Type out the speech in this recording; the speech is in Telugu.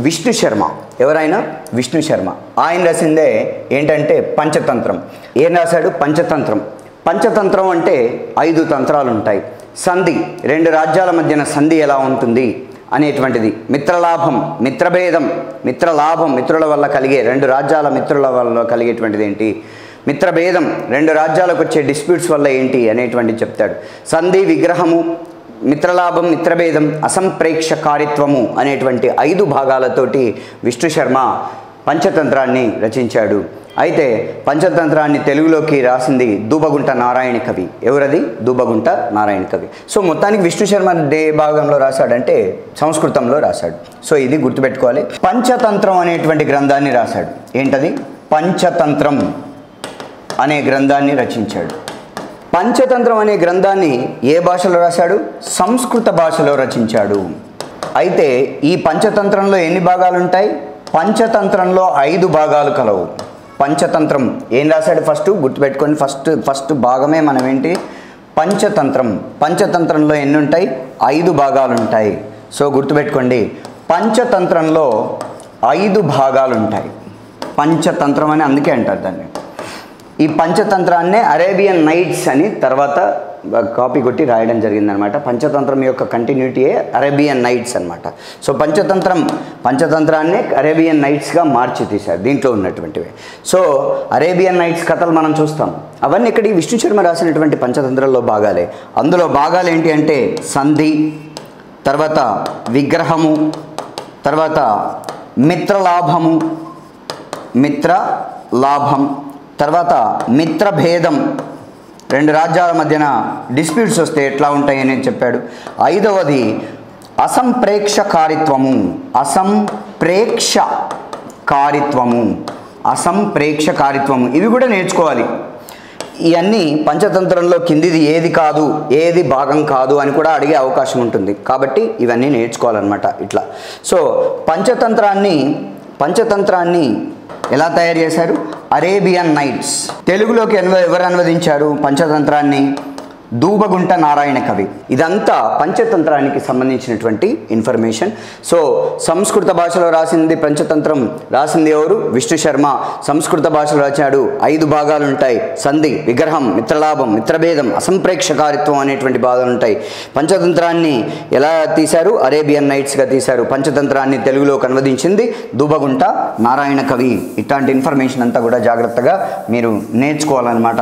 విష్ణు శర్మ. ఎవరైనా విష్ణు శర్మ. ఆయన రాసిందే ఏంటంటే పంచతంత్రం. ఏం రాశాడు? పంచతంత్రం. పంచతంత్రం అంటే 5 తంత్రాలు ఉంటాయి. సంధి, 2 రాజ్యాల మధ్యన సంధి ఎలా ఉంటుంది అనేటువంటిది. మిత్రలాభం, మిత్రభేదం, మిత్రలాభం, మిత్రుల వల్ల కలిగే 2 రాజ్యాల మిత్రుల వల్ల కలిగేటువంటిది ఏంటి, మిత్రభేదం 2 రాజ్యాలకు వచ్చే డిస్ప్యూట్స్ వల్ల ఏంటి అనేటువంటిది చెప్తాడు. సంధి, విగ్రహము, మిత్రలాభం, మిత్రభేదం, అసంప్రేక్షకారిత్వము అనేటువంటి 5 భాగాలతోటి విష్ణు శర్మ పంచతంత్రాన్ని రచించాడు. అయితే పంచతంత్రాన్ని తెలుగులోకి రాసింది దూబగుంట నారాయణ కవి. ఎవరది? దూబగుంట నారాయణ కవి. సో మొత్తానికి విష్ణు శర్మ ఏ భాగంలో రాశాడంటే సంస్కృతంలో రాశాడు. సో ఇది గుర్తుపెట్టుకోవాలి. పంచతంత్రం అనేటువంటి గ్రంథాన్ని రాశాడు. ఏంటది? పంచతంత్రం అనే గ్రంథాన్ని రచించాడు. పంచతంత్రం అనే గ్రంథాన్ని ఏ భాషలో రాశాడు? సంస్కృత భాషలో రచించాడు. అయితే ఈ పంచతంత్రంలో ఎన్ని భాగాలు ఉంటాయి? పంచతంత్రంలో 5 భాగాలు కలవు. పంచతంత్రం ఏం రాశాడు? ఫస్ట్ గుర్తుపెట్టుకొని, ఫస్ట్ భాగమే మనం ఏంటి? పంచతంత్రం. పంచతంత్రంలో ఎన్ని ఉంటాయి? 5 భాగాలు ఉంటాయి. సో గుర్తుపెట్టుకోండి, పంచతంత్రంలో 5 భాగాలు ఉంటాయి. పంచతంత్రం అని అందుకే అంటారు దాన్ని. ఈ పంచతంత్రాన్నే అరేబియన్ నైట్స్ అని తర్వాత కాపీ కొట్టి రాయడం జరిగిందనమాట. పంచతంత్రం యొక్క కంటిన్యూటీయే అరేబియన్ నైట్స్ అనమాట. సో పంచతంత్రాన్నే అరేబియన్ నైట్స్గా మార్చి తీశారు దీంట్లో ఉన్నటువంటివి. సో అరేబియన్ నైట్స్ కథలు మనం చూస్తాం. అవన్నీ ఇక్కడ విష్ణు శర్మ రాసినటువంటి పంచతంత్రంలో భాగాలే. అందులో భాగాలు ఏంటి అంటే సంధి, తర్వాత విగ్రహము, తర్వాత మిత్రలాభం, తర్వాత మిత్రభేదం, 2 రాజ్యాల మధ్యన డిస్ప్యూట్స్ వస్తే ఎట్లా ఉంటాయి అని చెప్పాడు. 5వది అసంప్రేక్షకారిత్వము. ఇవి కూడా నేర్చుకోవాలి. ఇవన్నీ పంచతంత్రంలో కిందిది ఏది కాదు, ఏది భాగం కాదు అని కూడా అడిగే అవకాశం ఉంటుంది. కాబట్టి ఇవన్నీ నేర్చుకోవాలన్నమాట ఇట్లా. సో పంచతంత్రాన్ని ఎలా తయారు చేశారు? Arabian nights. తెలుగులోకి ఎవరు అనువదించారు పంచతంత్రాన్ని? దూబగుంట నారాయణ కవి. ఇదంతా పంచతంత్రానికి సంబంధించినటువంటి ఇన్ఫర్మేషన్. సో సంస్కృత భాషలో రాసింది పంచతంత్రం. రాసింది ఎవరు? విష్ణు శర్మ. సంస్కృత భాషలో రాశాడు. 5 భాగాలు ఉంటాయి. సంధి, విగ్రహం, మిత్రలాభం, మిత్రభేదం, అసంప్రేక్షకారిత్వం అనేటువంటి భాగాలు ఉంటాయి. పంచతంత్రాన్ని ఎలా తీశారు? అరేబియన్ నైట్స్గా తీశారు. పంచతంత్రాన్ని తెలుగులోకి అనువదించింది దూబగుంట నారాయణ కవి. ఇట్లాంటి ఇన్ఫర్మేషన్ అంతా కూడా జాగ్రత్తగా మీరు నేర్చుకోవాలన్నమాట.